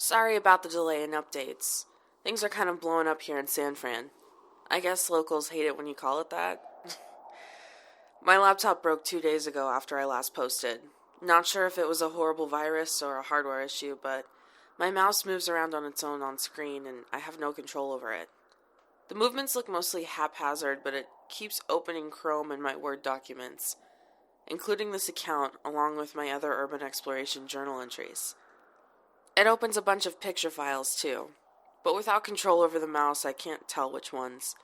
Sorry about the delay in updates. Things are kind of blowing up here in San Fran. I guess locals hate it when you call it that. My laptop broke 2 days ago after I last posted. Not sure if it was a horrible virus or a hardware issue, but my mouse moves around on its own on screen and I have no control over it. The movements look mostly haphazard, but it keeps opening Chrome and my Word documents, including this account along with my other urban exploration journal entries. It opens a bunch of picture files too, but without control over the mouse I can't tell which ones.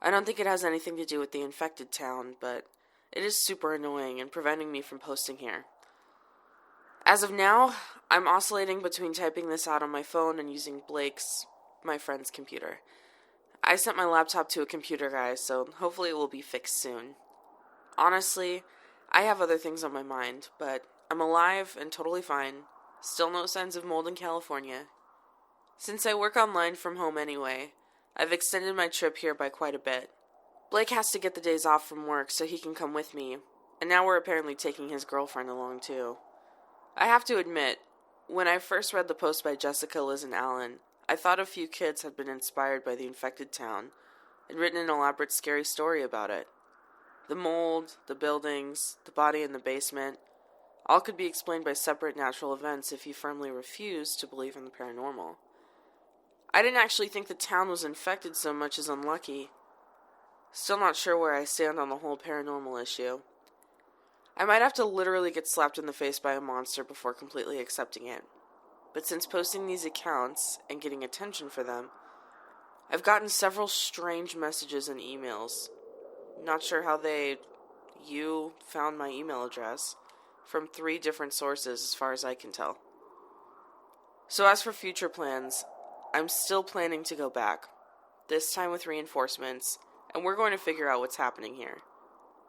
I don't think it has anything to do with the infected town, but it is super annoying and preventing me from posting here. As of now, I'm oscillating between typing this out on my phone and using Blake's, my friend's computer. I sent my laptop to a computer guy, so hopefully it will be fixed soon. Honestly, I have other things on my mind, but I'm alive and totally fine. Still no signs of mold in California. Since I work online from home anyway, I've extended my trip here by quite a bit. Blake has to get the days off from work so he can come with me, and now we're apparently taking his girlfriend along too. I have to admit, when I first read the post by Jessica, Liz, and Alan, I thought a few kids had been inspired by the infected town and written an elaborate scary story about it. The mold, the buildings, the body in the basement, all could be explained by separate natural events if you firmly refused to believe in the paranormal. I didn't actually think the town was infected so much as unlucky. Still not sure where I stand on the whole paranormal issue. I might have to literally get slapped in the face by a monster before completely accepting it. But since posting these accounts and getting attention for them, I've gotten several strange messages and emails. Not sure how you found my email address, from 3 different sources as far as I can tell. So as for future plans, I'm still planning to go back, this time with reinforcements, and we're going to figure out what's happening here.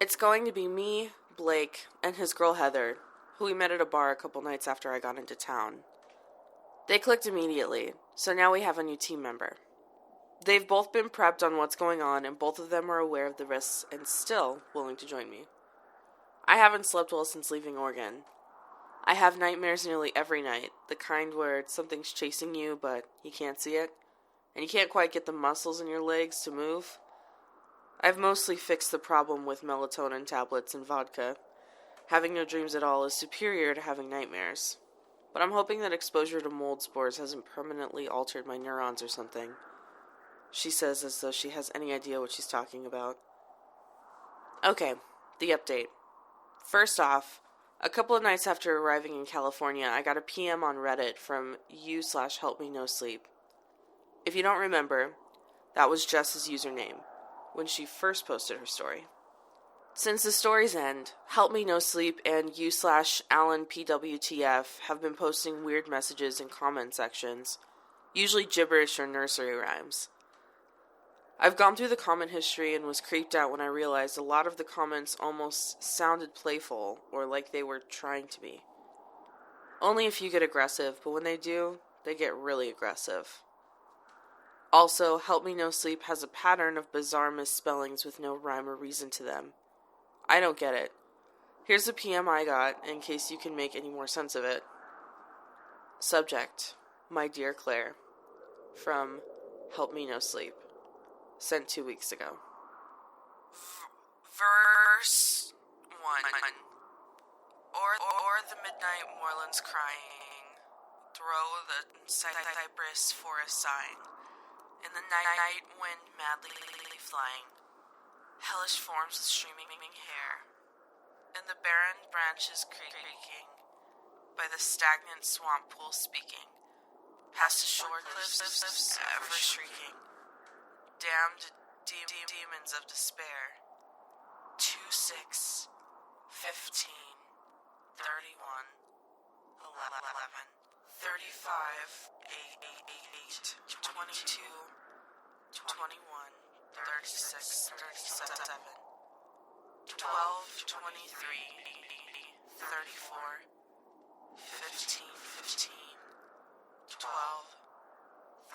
It's going to be me, Blake, and his girl Heather, who we met at a bar a couple nights after I got into town. They clicked immediately, so now we have a new team member. They've both been prepped on what's going on, and both of them are aware of the risks and still willing to join me. I haven't slept well since leaving Oregon. I have nightmares nearly every night, the kind where something's chasing you, but you can't see it, and you can't quite get the muscles in your legs to move. I've mostly fixed the problem with melatonin tablets and vodka. Having no dreams at all is superior to having nightmares. But I'm hoping that exposure to mold spores hasn't permanently altered my neurons or something. She says as though she has any idea what she's talking about. Okay, the update. First off, a couple of nights after arriving in California, I got a PM on Reddit from u/helpmenosleep. If you don't remember, that was Jess's username when she first posted her story. Since the story's end, Help Me No Sleep and u/AlanPWTF have been posting weird messages in comment sections, usually gibberish or nursery rhymes. I've gone through the comment history and was creeped out when I realized a lot of the comments almost sounded playful or like they were trying to be. Only a few get aggressive, but when they do, they get really aggressive. Also, Help Me No Sleep has a pattern of bizarre misspellings with no rhyme or reason to them. I don't get it. Here's the PM I got, in case you can make any more sense of it. Subject, My Dear Claire, from Help Me No Sleep, sent 2 weeks ago. Verse 1. O'er the midnight moorlands crying, throw the cypress forest sighing, in the night wind madly flying, hellish forms with streaming hair, in the barren branches creaking, by the stagnant swamp pool speaking, past the shore cliffs ever shrieking, damned demons of despair, 2, 6, 15, 31, 11, 35, 8, 22, 21, 36, 37, 12, 23, 34, 15, 12,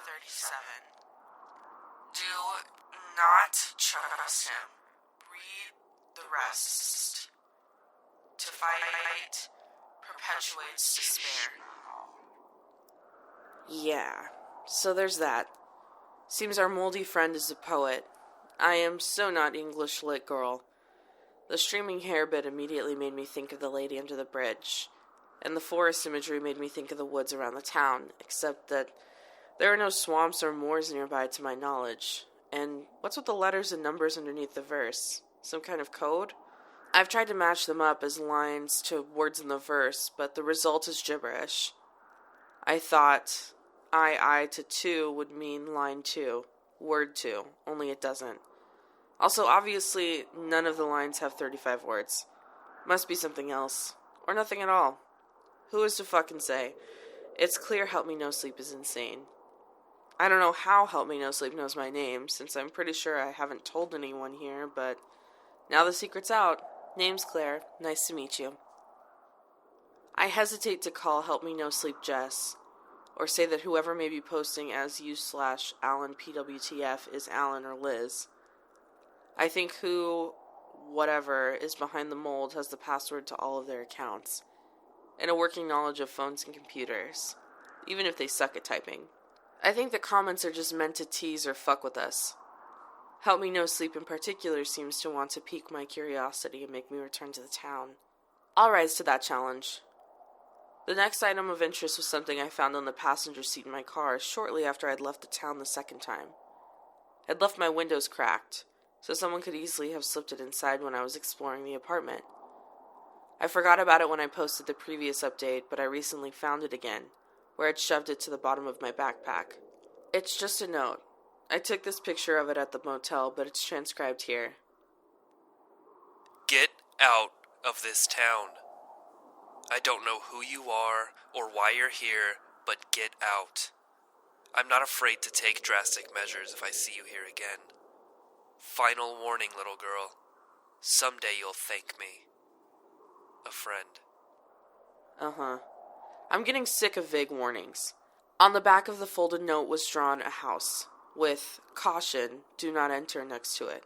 37. Do not trust him. Read the rest. To fight perpetuates despair. Yeah, so there's that. Seems our moldy friend is a poet. I am so not English lit girl. The streaming hair bit immediately made me think of the lady under the bridge, and the forest imagery made me think of the woods around the town, except that there are no swamps or moors nearby to my knowledge. And what's with the letters and numbers underneath the verse? Some kind of code? I've tried to match them up as lines to words in the verse, but the result is gibberish. I thought I to 2 would mean line 2, word 2, only it doesn't. Also, obviously, none of the lines have 35 words. Must be something else. Or nothing at all. Who is to fucking say? It's clear Help Me No Sleep is insane. I don't know how Help Me No Sleep knows my name, since I'm pretty sure I haven't told anyone here, but now the secret's out. Name's Claire. Nice to meet you. I hesitate to call Help Me No Sleep Jess, or say that whoever may be posting as you/Alan PWTF is Alan or Liz. I think whatever, is behind the mold has the password to all of their accounts, and a working knowledge of phones and computers, even if they suck at typing. I think the comments are just meant to tease or fuck with us. Help Me No Sleep in particular seems to want to pique my curiosity and make me return to the town. I'll rise to that challenge. The next item of interest was something I found on the passenger seat in my car shortly after I'd left the town the second time. I'd left my windows cracked, so someone could easily have slipped it inside when I was exploring the apartment. I forgot about it when I posted the previous update, but I recently found it again, where I'd shoved it to the bottom of my backpack. It's just a note. I took this picture of it at the motel, but it's transcribed here. Get out of this town. I don't know who you are or why you're here, but get out. I'm not afraid to take drastic measures if I see you here again. Final warning, little girl. Someday you'll thank me. A friend. Uh-huh. I'm getting sick of vague warnings. On the back of the folded note was drawn a house, with "Caution, do not enter" next to it.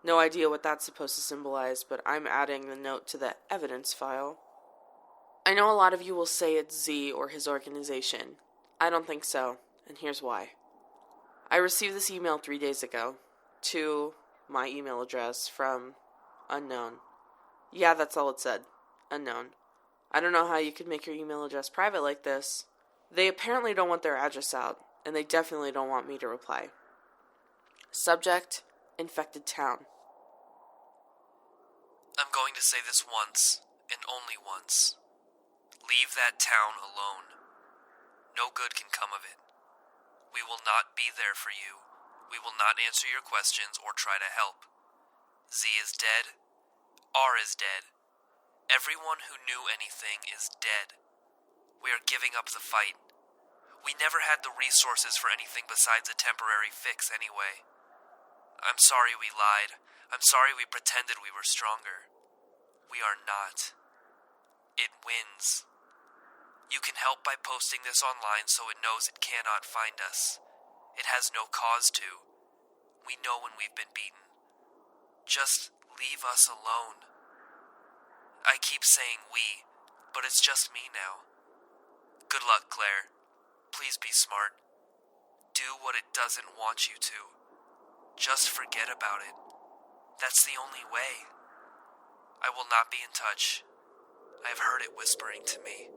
No idea what that's supposed to symbolize, but I'm adding the note to the evidence file. I know a lot of you will say it's Z or his organization. I don't think so, and here's why. I received this email 3 days ago, to my email address from unknown. Yeah, that's all it said. Unknown. I don't know how you could make your email address private like this. They apparently don't want their address out, and they definitely don't want me to reply. Subject: Infected Town. I'm going to say this once, and only once. Leave that town alone. No good can come of it. We will not be there for you. We will not answer your questions or try to help. Z is dead. R is dead. Everyone who knew anything is dead. We are giving up the fight. We never had the resources for anything besides a temporary fix anyway. I'm sorry we lied. I'm sorry we pretended we were stronger. We are not. It wins. You can help by posting this online so it knows it cannot find us. It has no cause to. We know when we've been beaten. Just leave us alone. I keep saying we, but it's just me now. Good luck, Claire. Please be smart. Do what it doesn't want you to. Just forget about it. That's the only way. I will not be in touch. I have heard it whispering to me.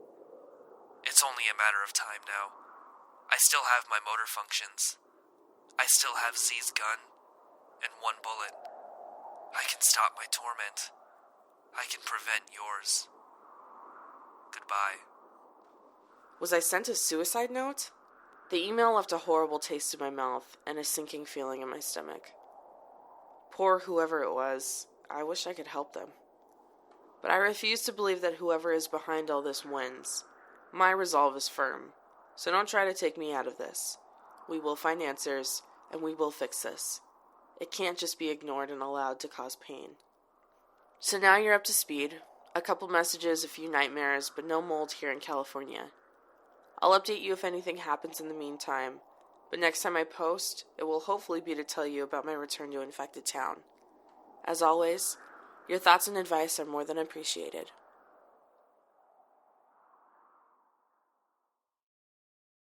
It's only a matter of time now. I still have my motor functions. I still have Z's gun. And one bullet. I can stop my torment. I can prevent yours. Goodbye. Was I sent a suicide note? The email left a horrible taste in my mouth and a sinking feeling in my stomach. Poor whoever it was. I wish I could help them. But I refuse to believe that whoever is behind all this wins. My resolve is firm, so don't try to take me out of this. We will find answers, and we will fix this. It can't just be ignored and allowed to cause pain. So now you're up to speed. A couple messages, a few nightmares, but no mold here in California. I'll update you if anything happens in the meantime, but next time I post, it will hopefully be to tell you about my return to Infected Town. As always, your thoughts and advice are more than appreciated.